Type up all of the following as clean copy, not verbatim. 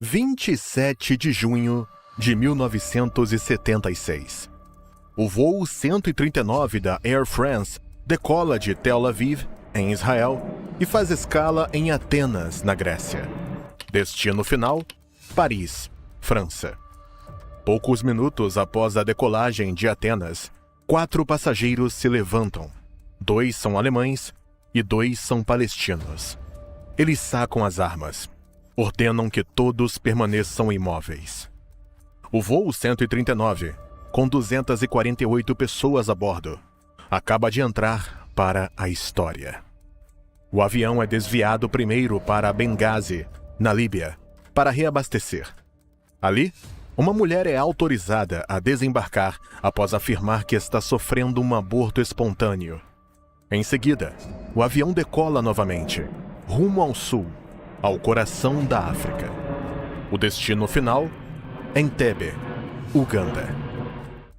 27 de junho de 1976. O voo 139 da Air France decola de Tel Aviv, em Israel, e faz escala em Atenas, na Grécia. Destino final: Paris, França. Poucos minutos após a decolagem de Atenas, 4 passageiros se levantam. 2 são alemães e 2 são palestinos. Eles sacam as armas. Ordenam que todos permaneçam imóveis. O voo 139, com 248 pessoas a bordo, acaba de entrar para a história. O avião é desviado primeiro para Benghazi, na Líbia, para reabastecer. Ali, uma mulher é autorizada a desembarcar após afirmar que está sofrendo um aborto espontâneo. Em seguida, o avião decola novamente, rumo ao sul, ao coração da África. O destino final: Entebbe, Uganda.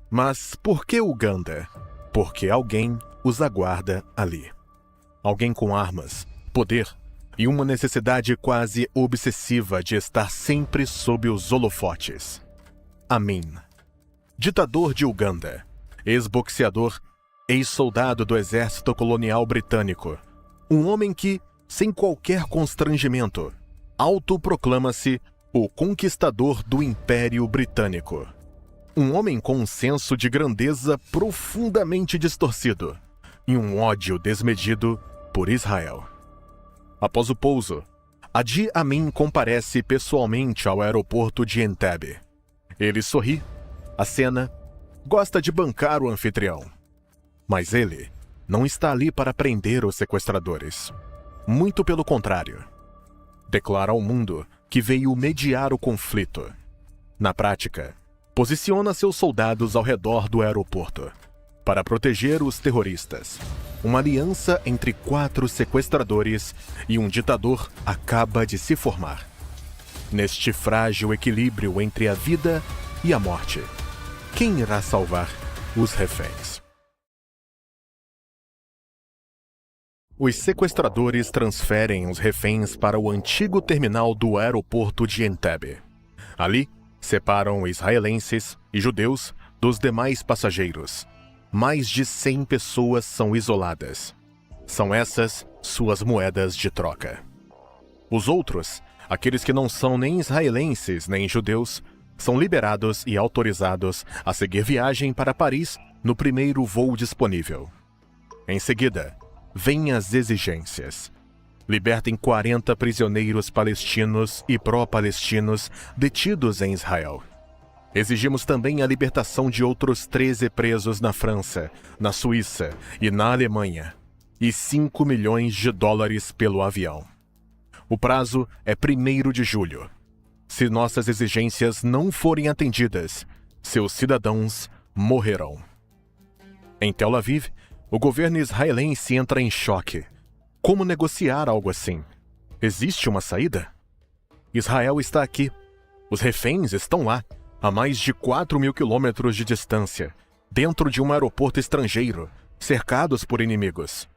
Mas por que Uganda? Porque alguém os aguarda ali. Alguém com armas, poder e uma necessidade quase obsessiva de estar sempre sob os holofotes. Amin. Ditador de Uganda, ex-boxeador, ex-soldado do exército colonial britânico. Um homem que, sem qualquer constrangimento, autoproclama-se o conquistador do Império Britânico. Um homem com um senso de grandeza profundamente distorcido e um ódio desmedido por Israel. Após o pouso, Idi Amin comparece pessoalmente ao aeroporto de Entebbe. Ele sorri, acena, gosta de bancar o anfitrião. Mas ele não está ali para prender os sequestradores. Muito pelo contrário. Declara ao mundo que veio mediar o conflito. Na prática, posiciona seus soldados ao redor do aeroporto para proteger os terroristas. Uma aliança entre 4 sequestradores e um ditador acaba de se formar. Neste frágil equilíbrio entre a vida e a morte, quem irá salvar os reféns? Os sequestradores transferem os reféns para o antigo terminal do aeroporto de Entebbe. Ali, separam israelenses e judeus dos demais passageiros. Mais de 100 pessoas são isoladas. São essas suas moedas de troca. Os outros, aqueles que não são nem israelenses nem judeus, são liberados e autorizados a seguir viagem para Paris no primeiro voo disponível. Em seguida, vêm as exigências. Libertem 40 prisioneiros palestinos e pró-palestinos detidos em Israel. Exigimos também a libertação de outros 13 presos na França, na Suíça e na Alemanha, e 5 milhões de dólares pelo avião. O prazo é 1º de julho. Se nossas exigências não forem atendidas, seus cidadãos morrerão. Em Tel Aviv, o governo israelense entra em choque. Como negociar algo assim? Existe uma saída? Israel está aqui. Os reféns estão lá, a mais de 4.000 quilômetros de distância, dentro de um aeroporto estrangeiro, cercados por inimigos.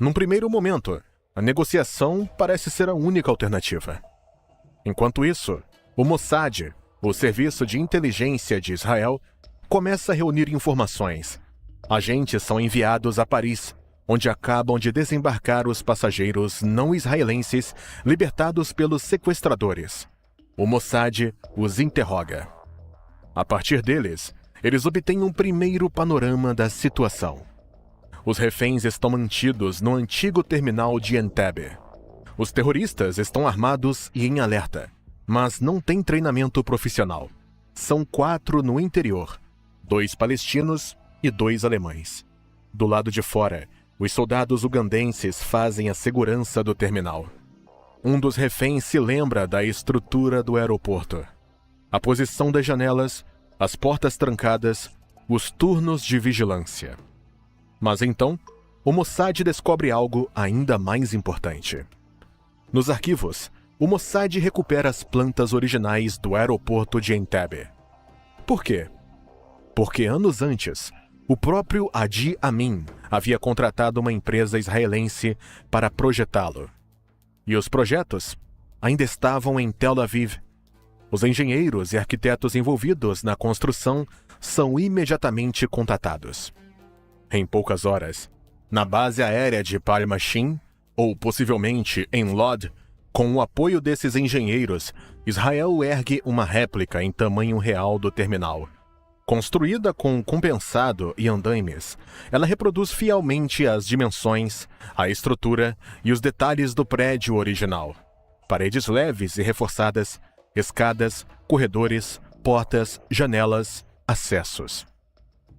Num primeiro momento, a negociação parece ser a única alternativa. Enquanto isso, o Mossad, o serviço de inteligência de Israel, começa a reunir informações. Agentes são enviados a Paris, onde acabam de desembarcar os passageiros não israelenses libertados pelos sequestradores. O Mossad os interroga. A partir deles, eles obtêm um primeiro panorama da situação. Os reféns estão mantidos no antigo terminal de Entebbe. Os terroristas estão armados e em alerta, mas não têm treinamento profissional. São 4 no interior, 2 palestinos e 2 alemães. Do lado de fora, os soldados ugandenses fazem a segurança do terminal. Um dos reféns se lembra da estrutura do aeroporto. A posição das janelas, as portas trancadas, os turnos de vigilância. Mas então, o Mossad descobre algo ainda mais importante. Nos arquivos, o Mossad recupera as plantas originais do aeroporto de Entebbe. Por quê? Porque anos antes, o próprio Idi Amin havia contratado uma empresa israelense para projetá-lo. E os projetos ainda estavam em Tel Aviv. Os engenheiros e arquitetos envolvidos na construção são imediatamente contatados. Em poucas horas, na base aérea de Palmachim, ou possivelmente em Lod, com o apoio desses engenheiros, Israel ergue uma réplica em tamanho real do terminal. Construída com compensado e andaimes, ela reproduz fielmente as dimensões, a estrutura e os detalhes do prédio original. Paredes leves e reforçadas, escadas, corredores, portas, janelas, acessos.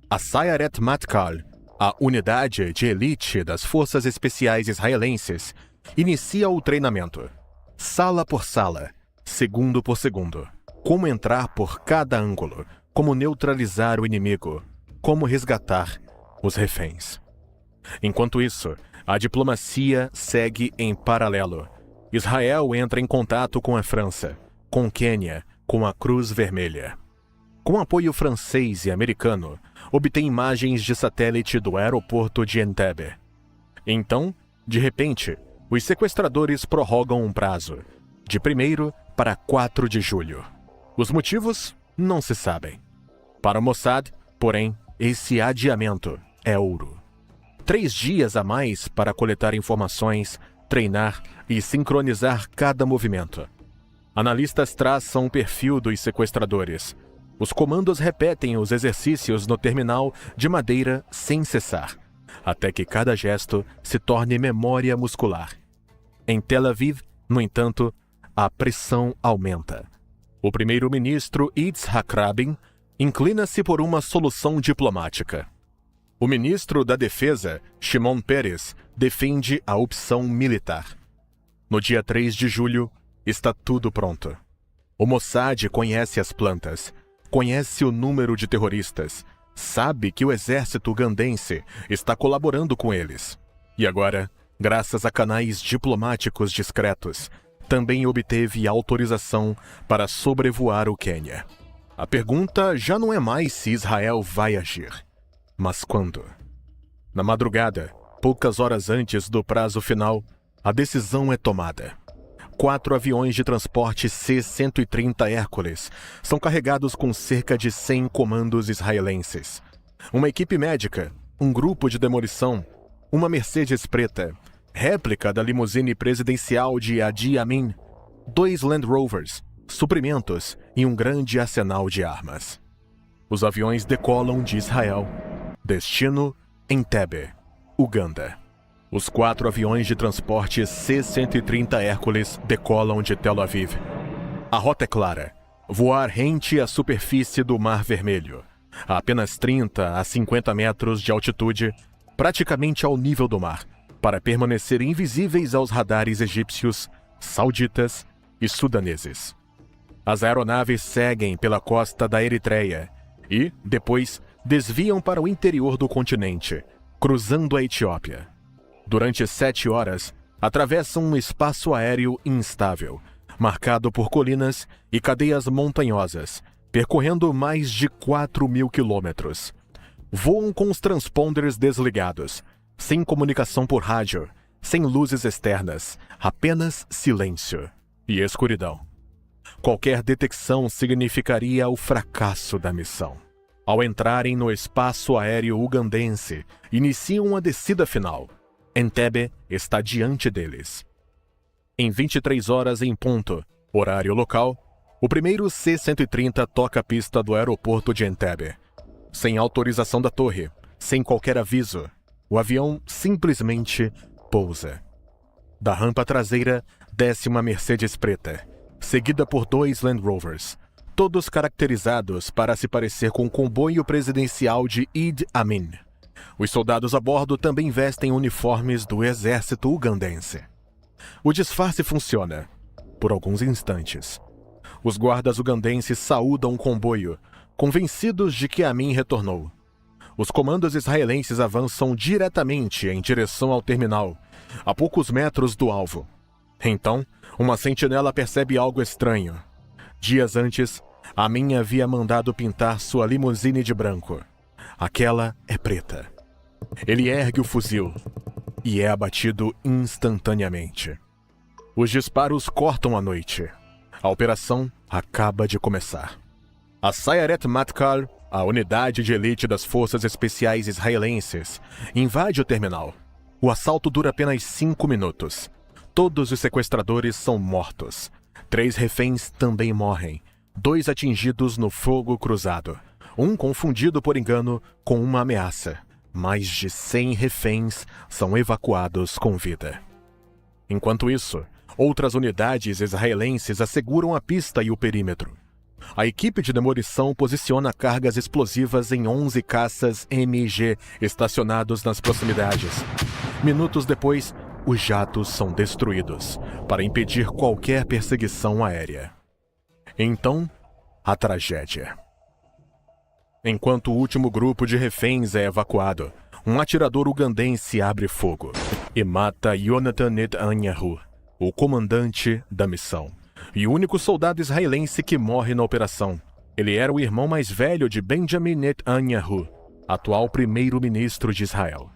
A Sayeret Matkal, a unidade de elite das Forças Especiais Israelenses, inicia o treinamento. Sala por sala, segundo por segundo. Como entrar por cada ângulo, como neutralizar o inimigo, como resgatar os reféns. Enquanto isso, a diplomacia segue em paralelo. Israel entra em contato com a França, com o Quênia, com a Cruz Vermelha. Com apoio francês e americano, obtém imagens de satélite do aeroporto de Entebbe. Então, de repente, os sequestradores prorrogam um prazo, de 1º para 4 de julho. Os motivos não se sabem. Para o Mossad, porém, esse adiamento é ouro. 3 dias a mais para coletar informações, treinar e sincronizar cada movimento. Analistas traçam o perfil dos sequestradores. Os comandos repetem os exercícios no terminal de madeira sem cessar, até que cada gesto se torne memória muscular. Em Tel Aviv, no entanto, a pressão aumenta. O primeiro-ministro Yitzhak Rabin inclina-se por uma solução diplomática. O ministro da Defesa, Shimon Peres, defende a opção militar. No dia 3 de julho, está tudo pronto. O Mossad conhece as plantas, conhece o número de terroristas, sabe que o exército ugandense está colaborando com eles. E agora, graças a canais diplomáticos discretos, também obteve autorização para sobrevoar o Quênia. A pergunta já não é mais se Israel vai agir, mas quando. Na madrugada, poucas horas antes do prazo final, a decisão é tomada. 4 aviões de transporte C-130 Hércules são carregados com cerca de 100 comandos israelenses. Uma equipe médica, um grupo de demolição, uma Mercedes preta, réplica da limusine presidencial de Idi Amin, 2 Land Rovers, suprimentos e um grande arsenal de armas. Os aviões decolam de Israel. Destino: Entebbe, Uganda. Os 4 aviões de transporte C-130 Hércules decolam de Tel Aviv. A rota é clara: voar rente à superfície do Mar Vermelho, a apenas 30 a 50 metros de altitude, praticamente ao nível do mar, para permanecer invisíveis aos radares egípcios, sauditas e sudaneses. As aeronaves seguem pela costa da Eritreia e, depois, desviam para o interior do continente, cruzando a Etiópia. Durante 7 horas, atravessam um espaço aéreo instável, marcado por colinas e cadeias montanhosas, percorrendo mais de 4.000 quilômetros. Voam com os transponders desligados, sem comunicação por rádio, sem luzes externas, apenas silêncio e escuridão. Qualquer detecção significaria o fracasso da missão. Ao entrarem no espaço aéreo ugandense, iniciam a descida final. Entebbe está diante deles. Em 23 horas em ponto, horário local, o primeiro C-130 toca a pista do aeroporto de Entebbe. Sem autorização da torre, sem qualquer aviso, o avião simplesmente pousa. Da rampa traseira, desce uma Mercedes preta, seguida por 2 Land Rovers, todos caracterizados para se parecer com o comboio presidencial de Idi Amin. Os soldados a bordo também vestem uniformes do exército ugandense. O disfarce funciona, por alguns instantes. Os guardas ugandenses saúdam o comboio, convencidos de que Amin retornou. Os comandos israelenses avançam diretamente em direção ao terminal, a poucos metros do alvo. Então, uma sentinela percebe algo estranho. Dias antes, Amin havia mandado pintar sua limusine de branco. Aquela é preta. Ele ergue o fuzil e é abatido instantaneamente. Os disparos cortam a noite. A operação acaba de começar. A Sayeret Matkal, a unidade de elite das forças especiais israelenses, invade o terminal. O assalto dura apenas 5 minutos. Todos os sequestradores são mortos. 3 reféns também morrem. 2 atingidos no fogo cruzado. Um confundido por engano com uma ameaça. Mais de 100 reféns são evacuados com vida. Enquanto isso, outras unidades israelenses asseguram a pista e o perímetro. A equipe de demolição posiciona cargas explosivas em 11 caças MiG estacionados nas proximidades. Minutos depois, os jatos são destruídos para impedir qualquer perseguição aérea. Então, a tragédia. Enquanto o último grupo de reféns é evacuado, um atirador ugandense abre fogo e mata Yonatan Netanyahu, o comandante da missão, e o único soldado israelense que morre na operação. Ele era o irmão mais velho de Benjamin Netanyahu, atual primeiro-ministro de Israel.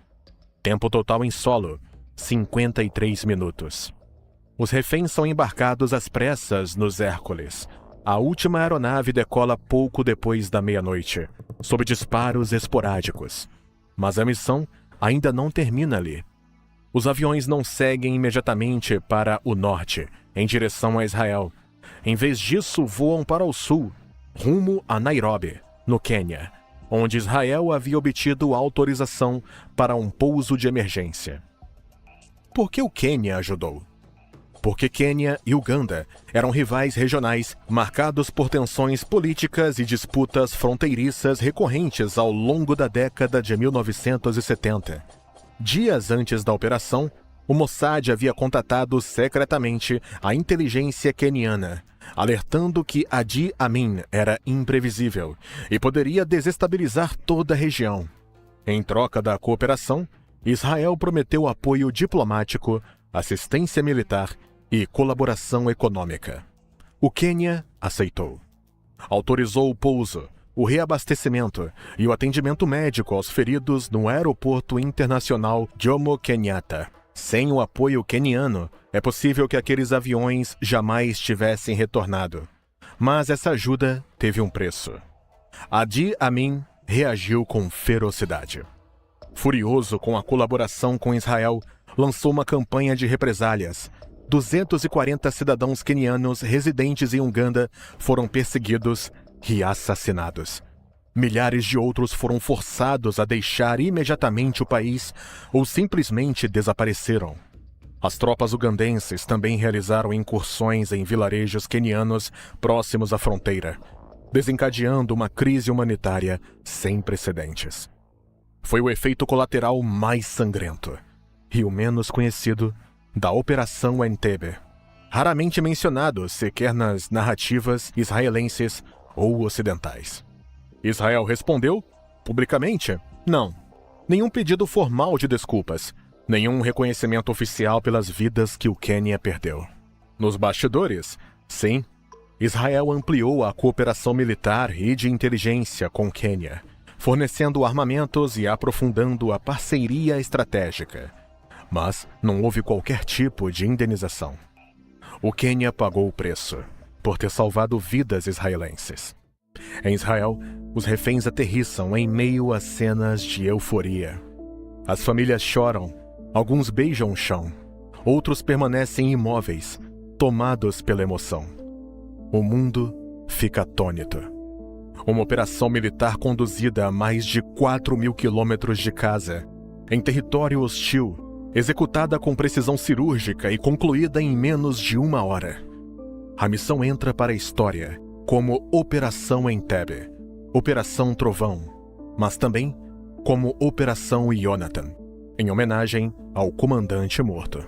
Tempo total em solo, 53 minutos. Os reféns são embarcados às pressas nos Hércules. A última aeronave decola pouco depois da meia-noite, sob disparos esporádicos. Mas a missão ainda não termina ali. Os aviões não seguem imediatamente para o norte, em direção a Israel. Em vez disso, voam para o sul, rumo a Nairobi, no Quênia, onde Israel havia obtido autorização para um pouso de emergência. Por que o Quênia ajudou? Porque Quênia e Uganda eram rivais regionais marcados por tensões políticas e disputas fronteiriças recorrentes ao longo da década de 1970. Dias antes da operação, o Mossad havia contatado secretamente a inteligência queniana, alertando que Idi Amin era imprevisível e poderia desestabilizar toda a região. Em troca da cooperação, Israel prometeu apoio diplomático, assistência militar e colaboração econômica. O Quênia aceitou. Autorizou o pouso, o reabastecimento e o atendimento médico aos feridos no Aeroporto Internacional Jomo Kenyatta. Sem o apoio queniano, é possível que aqueles aviões jamais tivessem retornado. Mas essa ajuda teve um preço. Idi Amin reagiu com ferocidade. Furioso com a colaboração com Israel, lançou uma campanha de represálias. 240 cidadãos quenianos residentes em Uganda foram perseguidos e assassinados. Milhares de outros foram forçados a deixar imediatamente o país ou simplesmente desapareceram. As tropas ugandenses também realizaram incursões em vilarejos quenianos próximos à fronteira, desencadeando uma crise humanitária sem precedentes. Foi o efeito colateral mais sangrento e o menos conhecido da Operação Entebbe, raramente mencionado sequer nas narrativas israelenses ou ocidentais. Israel respondeu, publicamente, não. Nenhum pedido formal de desculpas, nenhum reconhecimento oficial pelas vidas que o Quênia perdeu. Nos bastidores, sim, Israel ampliou a cooperação militar e de inteligência com o Quênia, fornecendo armamentos e aprofundando a parceria estratégica. Mas não houve qualquer tipo de indenização. O Quênia pagou o preço por ter salvado vidas israelenses. Em Israel, os reféns aterrissam em meio a cenas de euforia. As famílias choram, alguns beijam o chão, outros permanecem imóveis, tomados pela emoção. O mundo fica atônito. Uma operação militar conduzida a mais de 4.000 quilômetros de casa, em território hostil, executada com precisão cirúrgica e concluída em menos de 1 hora. A missão entra para a história como Operação Entebbe, Operação Trovão, mas também como Operação Yonatan, em homenagem ao comandante morto.